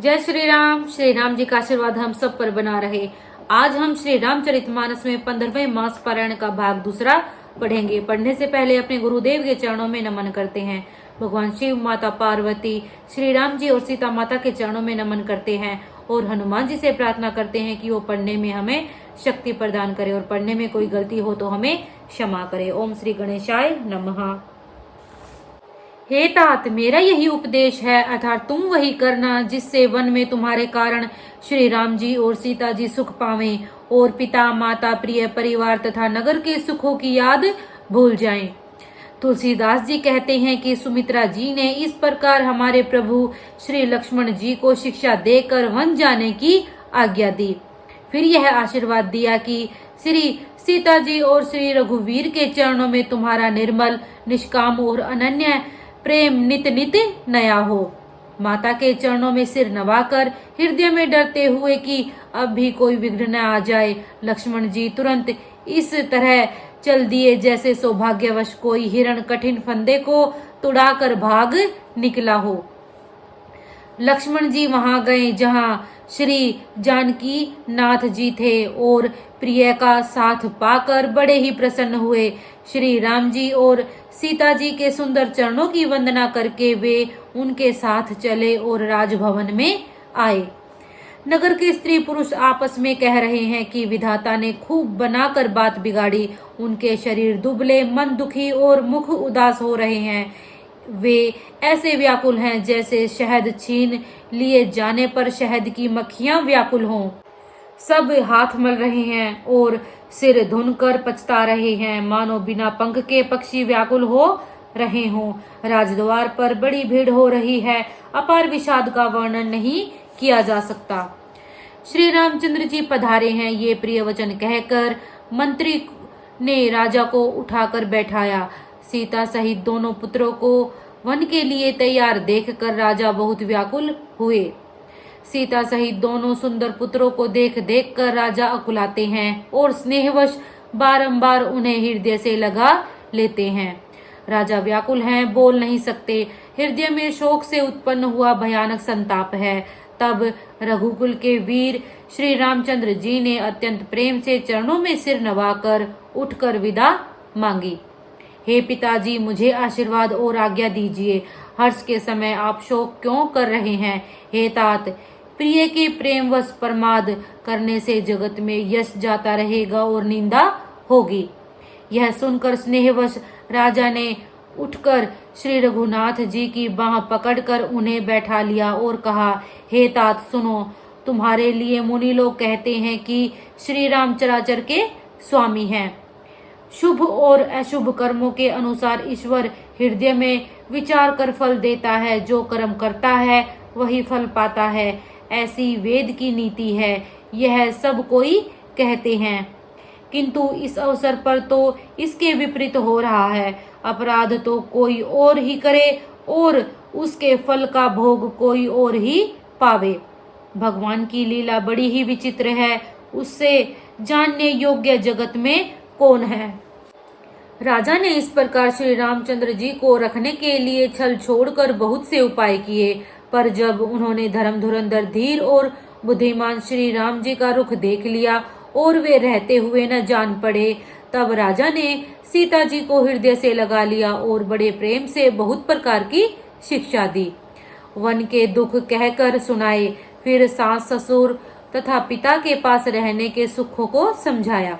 जय श्री राम जी का आशीर्वाद हम सब पर बना रहे। आज हम श्री रामचरितमानस में 15वें मास पारायण का भाग दूसरा पढ़ेंगे। पढ़ने से पहले अपने गुरुदेव के चरणों में नमन करते हैं। भगवान शिव, माता पार्वती, श्री राम जी और सीता माता के चरणों में नमन करते हैं और हनुमान जी से प्रार्थना करते हैं कि वो पढ़ने में हमें शक्ति प्रदान करे और पढ़ने में कोई गलती हो तो हमें क्षमा करे। ओम श्री गणेशाय नमः। हे तात, मेरा यही उपदेश है, अर्थात तुम वही करना जिससे वन में तुम्हारे कारण श्री राम जी और सीता जी सुख पावें और पिता, माता, प्रिय परिवार तथा नगर के सुखों की याद भूल जाएं। तुलसीदास जी कहते हैं कि सुमित्रा जी ने इस प्रकार हमारे प्रभु श्री लक्ष्मण जी को शिक्षा देकर वन जाने की आज्ञा दी। फिर यह आशीर्वाद दिया कि श्री सीता जी और श्री रघुवीर के चरणों में तुम्हारा निर्मल, निष्काम और अनन्य प्रेम नित नित नया हो। माता के चरणों में सिर नवाकर हृदय में डरते हुए कि अब भी कोई विघ्न न आ जाए, लक्ष्मण जी तुरंत इस तरह चल दिए जैसे सौभाग्यवश कोई हिरण कठिन फंदे को तुड़ाकर भाग निकला हो। लक्ष्मण जी वहां गए जहां श्री जानकी नाथ जी थे और प्रिय का साथ पाकर बड़े ही प्रसन्न हुए। श्री राम जी और सीता जी के सुंदर चरणों की वंदना करके वे उनके साथ चले और राजभवन में आए। नगर के स्त्री पुरुष आपस में कह रहे हैं कि विधाता ने खूब बनाकर बात बिगाड़ी। उनके शरीर दुबले, मन दुखी और मुख उदास हो रहे हैं। वे ऐसे व्याकुल हैं जैसे शहद छीन लिए जाने पर शहद की मक्खियां व्याकुल हों। सब हाथ मल रहे हैं और सिर धुनकर पछता रहे हैं, मानो बिना पंख के पक्षी व्याकुल हो रहे हों। राजद्वार पर बड़ी भीड़ हो रही है, अपार विषाद का वर्णन नहीं किया जा सकता। श्री रामचंद्र जी पधारे हैं, ये प्रिय वचन कहकर मंत्री ने राजा को उठाकर बैठाया। सीता सहित दोनों पुत्रों को वन के लिए तैयार देखकर राजा बहुत व्याकुल हुए। सीता सहित दोनों सुंदर पुत्रों को देख देख कर राजा अकुलाते हैं और स्नेहवश बारंबार उन्हें हृदय से लगा लेते हैं। राजा व्याकुल हैं, बोल नहीं सकते। हृदय में शोक से उत्पन्न हुआ भयानक संताप है। तब रघुकुल के वीर श्री रामचंद्र जी ने अत्यंत प्रेम से चरणों में सिर नवाकर उठकर विदा मांगी। हे पिताजी, मुझे आशीर्वाद और आज्ञा दीजिए। हर्ष के समय आप शोक क्यों कर रहे हैं? हे तात, प्रिय के प्रेमवश प्रमाद करने से जगत में यश जाता रहेगा और निंदा होगी। यह सुनकर स्नेहवश राजा ने उठकर श्री रघुनाथ जी की बाह पकड़कर उन्हें बैठा लिया और कहा, हे तात सुनो, तुम्हारे लिए मुनि लोग कहते हैं कि श्री राम चराचर के स्वामी हैं। शुभ और अशुभ कर्मों के अनुसार ईश्वर हृदय में विचार कर फल देता है। जो कर्म करता है वही फल पाता है, ऐसी वेद की नीति है। यह सब कोई कहते हैं, किंतु इस अवसर पर तो इसके विपरीत हो रहा है। अपराध तो कोई और ही करे और उसके फल का भोग कोई और ही पावे। भगवान की लीला बड़ी ही विचित्र है, उससे जानने योग्य जगत में कौन है। राजा ने इस प्रकार श्री रामचंद्र जी को रखने के लिए छल छोड़कर बहुत से उपाय किए, पर जब उन्होंने धर्म धुरंधर, धीर और बुद्धिमान श्री राम जी का रुख देख लिया और वे रहते हुए न जान पड़े, तब राजा ने सीता जी को हृदय से लगा लिया और बड़े प्रेम से बहुत प्रकार की शिक्षा दी। वन के दुख कहकर सुनाए, फिर सास, ससुर तथा पिता के पास रहने के सुखों को समझाया।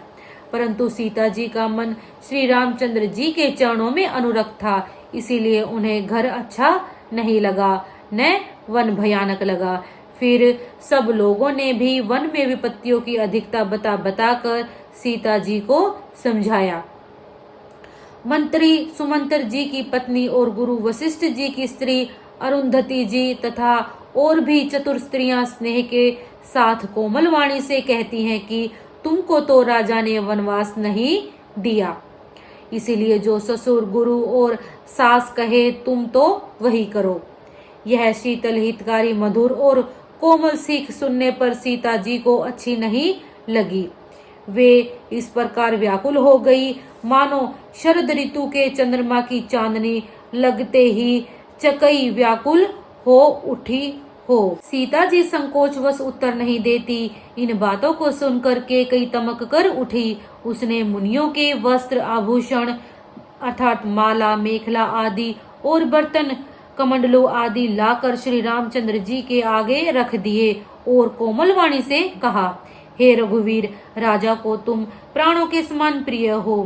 परंतु सीता जी का मन श्री रामचंद्र जी के चरणों में अनुरक्त था, इसीलिए उन्हें घर अच्छा नहीं लगा, न वन भयानक लगा। फिर सब लोगों ने भी वन में विपत्तियों की अधिकता बता बताकर सीता जी को समझाया। मंत्री सुमंत्र जी की पत्नी और गुरु वशिष्ठ जी की स्त्री अरुंधति जी तथा और भी चतुर स्त्रियां स्नेह के साथ कोमल वाणी से कहती हैं कि तुमको तो राजा ने वनवास नहीं दिया, इसीलिए जो ससुर, गुरु और सास कहे तुम तो वही करो। यह शीतल, हितकारी, मधुर और कोमल सीख सुनने पर सीता जी को अच्छी नहीं लगी। वे इस प्रकार व्याकुल हो गई मानो शरद ऋतु के चंद्रमा की चांदनी लगते ही चकई व्याकुल हो उठी हो। सीता जी संकोचवश उत्तर नहीं देती। इन बातों को सुनकर के कई तमक कर उठी। उसने मुनियों के वस्त्र आभूषण अर्थात माला, मेखला आदि और बर्तन, कमंडलों आदि लाकर श्री रामचंद्र जी के आगे रख दिए और कोमल वाणी से कहा, हे रघुवीर, राजा को तुम प्राणों के समान प्रिय हो।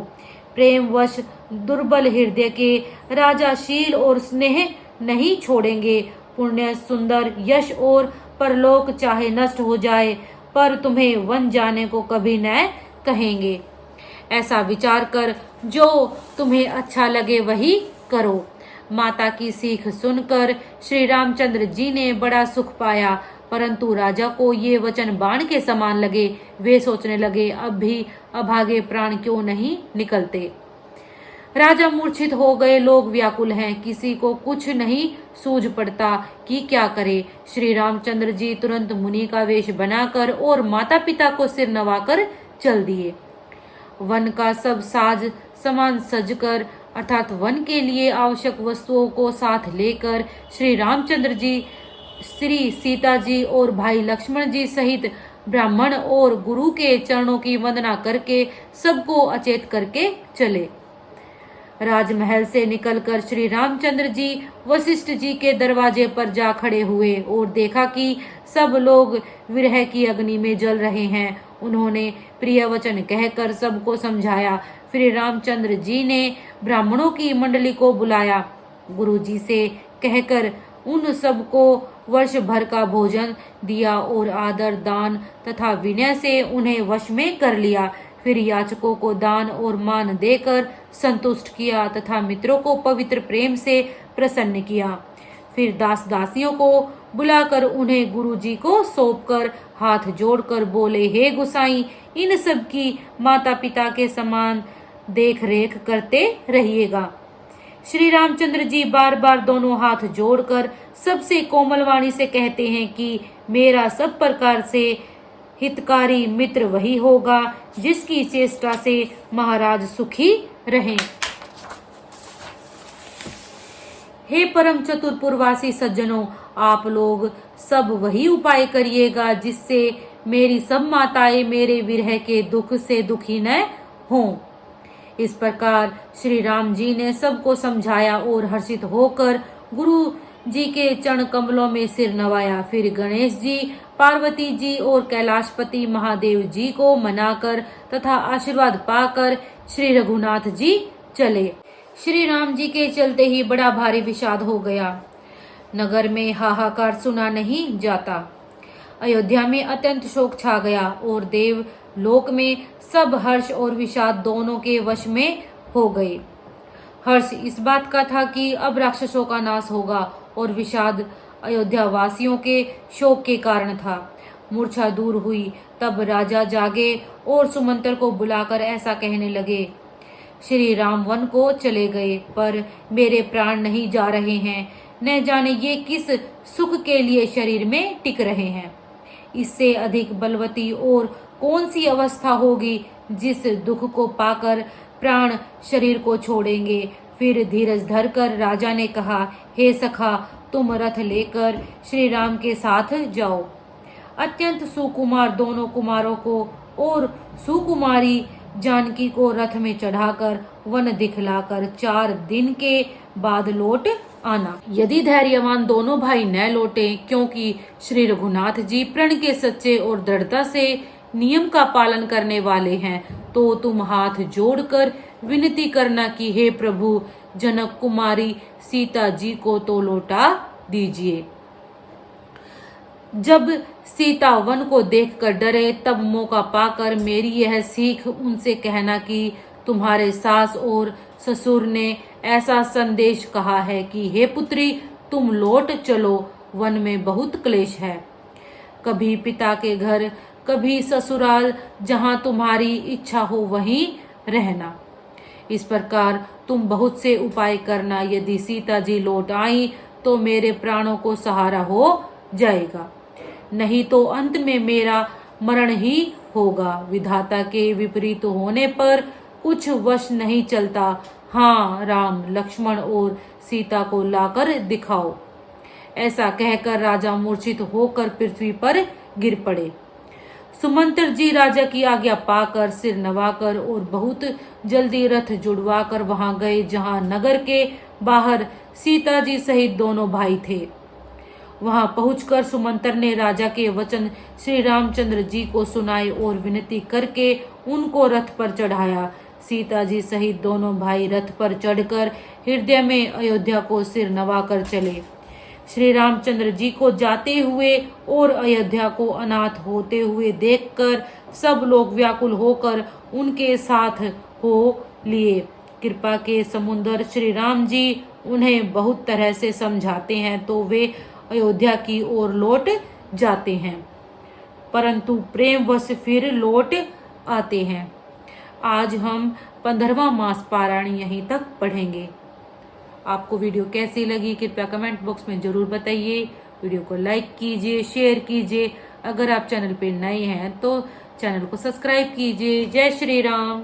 प्रेमवश दुर्बल हृदय के राजा शील और स्नेह नहीं छोड़ेंगे। पुण्य, सुंदर, यश और परलोक चाहे नष्ट हो जाए, पर तुम्हें वन जाने को कभी न कहेंगे। ऐसा विचार कर जो तुम्हें अच्छा लगे वही करो। माता की सीख सुनकर श्री रामचंद्र जी ने बड़ा सुख पाया, परंतु राजा को ये वचन बाण के समान लगे। वे सोचने लगे, अब भी अभागे प्राण क्यों नहीं निकलते। राजा मूर्छित हो गए, लोग व्याकुल हैं, किसी को कुछ नहीं सूझ पड़ता कि क्या करे। श्री रामचंद्र जी तुरंत मुनि का वेश बनाकर और माता पिता को सिर नवाकर चल दिए। वन का सब साज सामान सजकर अर्थात वन के लिए आवश्यक वस्तुओं को साथ लेकर श्री रामचंद्र जी, श्री सीता जी और भाई लक्ष्मण जी सहित ब्राह्मण और गुरु के चरणों की वंदना करके सबको अचेत करके चले। राजमहल से निकलकर श्री रामचंद्र जी वशिष्ठ जी के दरवाजे पर जा खड़े हुए और देखा कि सब लोग विरह की अग्नि में जल रहे हैं। उन्होंने प्रिय वचन कहकर सबको समझाया। फिर रामचंद्र जी ने ब्राह्मणों की मंडली को बुलाया। गुरु जी से कहकर उन सबको वर्ष भर का भोजन दिया और आदर, दान तथा विनय से उन्हें वश में कर लिया। फिर याचकों को दान और मान देकर संतुष्ट किया तथा मित्रों को पवित्र प्रेम से प्रसन्न किया। फिर दास दासियों को बुलाकर उन्हें गुरु जी को सौंपकर हाथ जोड़कर बोले, हे गुसाई, इन सब की माता पिता के समान देख रेख करते रहिएगा। श्री रामचंद्र जी बार बार दोनों हाथ जोड़कर सबसे कोमल वाणी से कहते हैं कि मेरा सब प्रकार से हितकारी मित्र वही होगा जिसकी चेष्टा से महाराज सुखी रहें। हे परम चतुरपुरवासी सज्जनों, आप लोग सब वही उपाय करिएगा जिससे मेरी सब माताएं मेरे विरह के दुख से दुखी न हों। इस प्रकार श्री राम जी ने सबको समझाया और हर्षित होकर गुरु जी के चरण कमलों में सिर नवाया। फिर गणेश जी, पार्वती जी और कैलाशपति महादेव जी को मनाकर तथा आशीर्वाद पाकर श्री रघुनाथ जी चले। श्री राम जी के चलते ही बड़ा भारी विषाद हो गया। नगर में हाहाकार सुना नहीं जाता। अयोध्या में अत्यंत शोक छा गया और देव लोक में सब हर्ष और विषाद दोनों के वश में हो गए। हर्ष इस बात का था कि अब राक्षसों का नाश होगा और विषाद अयोध्या वासियों के शोक के कारण था। मूर्छा दूर हुई तब राजा जागे और सुमंत्र को बुलाकर ऐसा कहने लगे, श्री राम वन को चले गए पर मेरे प्राण नहीं जा रहे हैं। न जाने ये किस सुख के लिए शरीर में टिक रहे हैं। इससे अधिक बलवती और कौन सी अवस्था होगी जिस दुख को पाकर प्राण शरीर को छोड़ेंगे। फिर धीरज धरकर राजा ने कहा, हे सखा, तुम रथ लेकर श्री राम के साथ जाओ। अत्यंत सुकुमार दोनों कुमारों को और सुकुमारी जानकी को रथ में चढ़ाकर वन दिखलाकर 4 दिन के बाद लौट आना। यदि धैर्यवान दोनों भाई न लौटे, क्योंकि श्री रघुनाथ जी प्रण के सच्चे और दृढ़ता से नियम का पालन करने वाले हैं, तो तुम हाथ जोड़कर विनती करना कि हे प्रभु, जनक कुमारी सीता जी को तो लौटा दीजिए। जब सीता वन को देखकर डरे तब मौका पाकर मेरी यह सीख उनसे कहना कि तुम्हारे सास और ससुर ने ऐसा संदेश कहा है कि हे पुत्री, तुम लौट चलो, वन में बहुत क्लेश है। कभी पिता के घर, कभी ससुराल, जहां तुम्हारी इच्छा हो वहीं रहना। इस प्रकार तुम बहुत से उपाय करना। यदि सीता जी लौट आई तो मेरे प्राणों को सहारा हो जाएगा, नहीं तो अंत में मेरा मरण ही होगा। विधाता के विपरीत होने पर कुछ वश नहीं चलता। हाँ, राम, लक्ष्मण और सीता को लाकर दिखाओ। ऐसा कहकर राजा मूर्छित होकर पृथ्वी पर गिर पड़े। सुमंत्र जी राजा की आज्ञा पाकर सिर नवाकर और बहुत जल्दी रथ जुड़वाकर वहां गए जहां नगर के बाहर सीता जी सहित दोनों भाई थे। वहां पहुंचकर सुमंत्र ने राजा के वचन श्री रामचंद्र जी को सुनाए और विनती करके उनको रथ पर चढ़ाया। सीता जी सहित दोनों भाई रथ पर चढ़कर हृदय में अयोध्या को सिर नवाकर चले। श्री रामचंद्र जी को जाते हुए और अयोध्या को अनाथ होते हुए देखकर सब लोग व्याकुल होकर उनके साथ हो लिए। कृपा के समुद्र श्री राम जी उन्हें बहुत तरह से समझाते हैं तो वे अयोध्या की ओर लौट जाते हैं, परंतु प्रेमवश फिर लौट आते हैं। आज हम 15वां मास पारायण यहीं तक पढ़ेंगे। आपको वीडियो कैसी लगी कृपया कमेंट बॉक्स में जरूर बताइए। वीडियो को लाइक कीजिए, शेयर कीजिए। अगर आप चैनल पर नए हैं तो चैनल को सब्सक्राइब कीजिए। जय श्री राम।